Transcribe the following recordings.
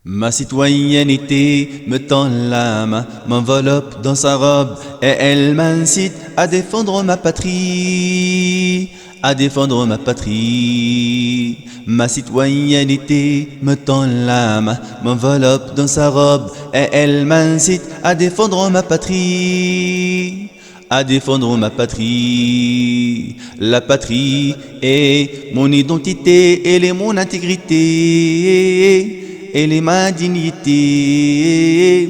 Ma citoyenneté me tend la main, m'enveloppe dans sa robe et elle m'incite à défendre ma patrie, à défendre ma patrie. Ma citoyenneté me tend la main, m'enveloppe dans sa robe et elle m'incite à défendre ma patrie, à défendre ma patrie. La patrie est mon identité, elle est mon intégrité. Elle est ma dignité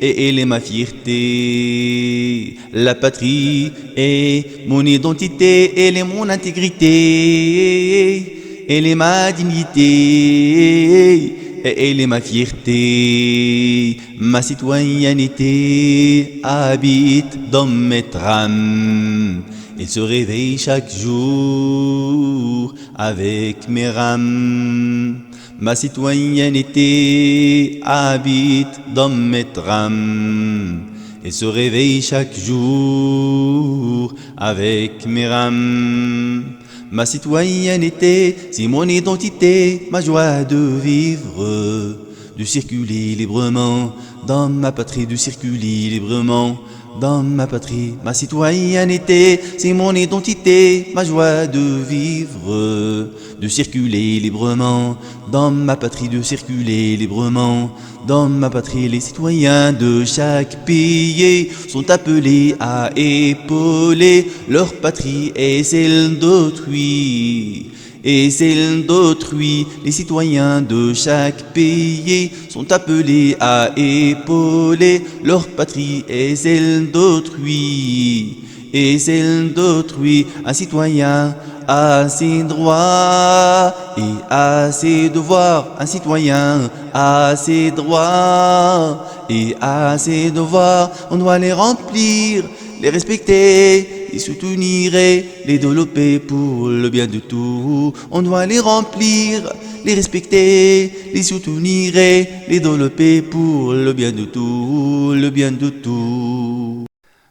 et elle est ma fierté. La patrie est mon identité, elle est mon intégrité. Elle est ma dignité et elle est ma fierté. Ma citoyenneté habite dans mes trames. Elle se réveille chaque jour avec mes rames. Ma citoyenneté habite dans mes trames et se réveille chaque jour avec mes rames. Ma citoyenneté, c'est mon identité, ma joie de vivre, de circuler librement dans ma patrie, de circuler librement dans ma patrie. Ma citoyenneté, c'est mon identité, ma joie de vivre, de circuler librement dans ma patrie, de circuler librement dans ma patrie. Les citoyens de chaque pays sont appelés à épauler leur patrie et celle d'autrui. Et celle d'autrui, les citoyens de chaque pays sont appelés à épauler leur patrie et celle d'autrui. Et celle d'autrui, un citoyen a ses droits et a ses devoirs. Un citoyen a ses droits et a ses devoirs. On doit les remplir, les respecter, les soutenir et les développer pour le bien de tous. On doit les remplir, les respecter, les soutenir et les développer pour le bien de tous, le bien de tous.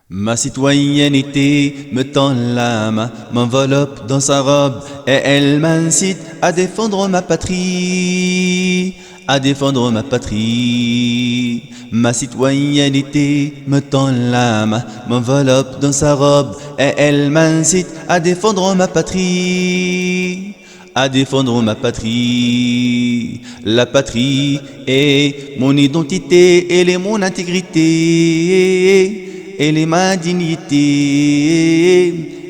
Ma citoyenneté me tend la main, m'enveloppe dans sa robe et elle m'incite à défendre ma patrie, à défendre ma patrie. Ma citoyenneté me tend la main, m'enveloppe dans sa robe et elle m'incite à défendre ma patrie, à défendre ma patrie. La patrie est mon identité, elle est mon intégrité. Elle est ma dignité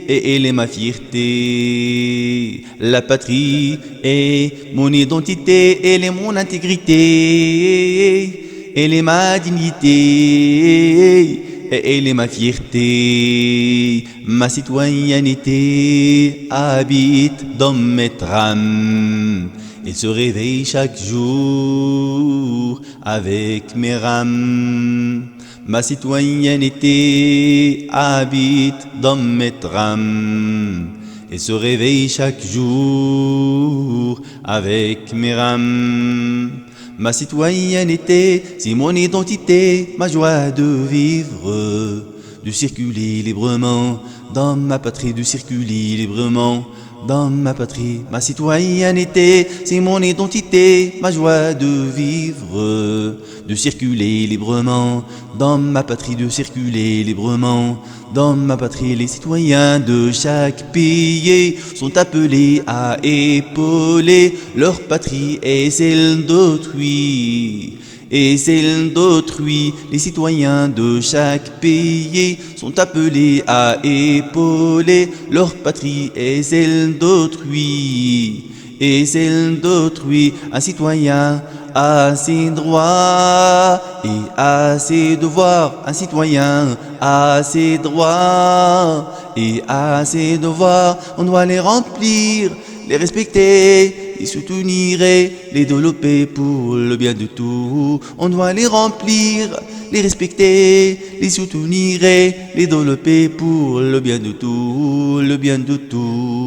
et elle est ma fierté. La patrie est mon identité, elle est mon intégrité. Elle est ma dignité et elle est ma fierté. Ma citoyenneté habite dans mes trames. Elle se réveille chaque jour avec mes rames. Ma citoyenneté habite dans mes trames et se réveille chaque jour avec mes rames. Ma citoyenneté, c'est mon identité, ma joie de vivre, de circuler librement dans ma patrie, de circuler librement dans ma patrie. Ma citoyenneté, c'est mon identité, ma joie de vivre, de circuler librement dans ma patrie, de circuler librement dans ma patrie. Les citoyens de chaque pays sont appelés à épauler leur patrie et celle d'autrui. Et celle d'autrui, les citoyens de chaque pays sont appelés à épauler leur patrie et celle d'autrui. Et celle d'autrui, un citoyen a ses droits et a ses devoirs. Un citoyen a ses droits et a ses devoirs. On doit les remplir, les respecter, les soutenir et les développer pour le bien de tous. On doit les remplir, les respecter, les soutenir et les développer pour le bien de tous, le bien de tous.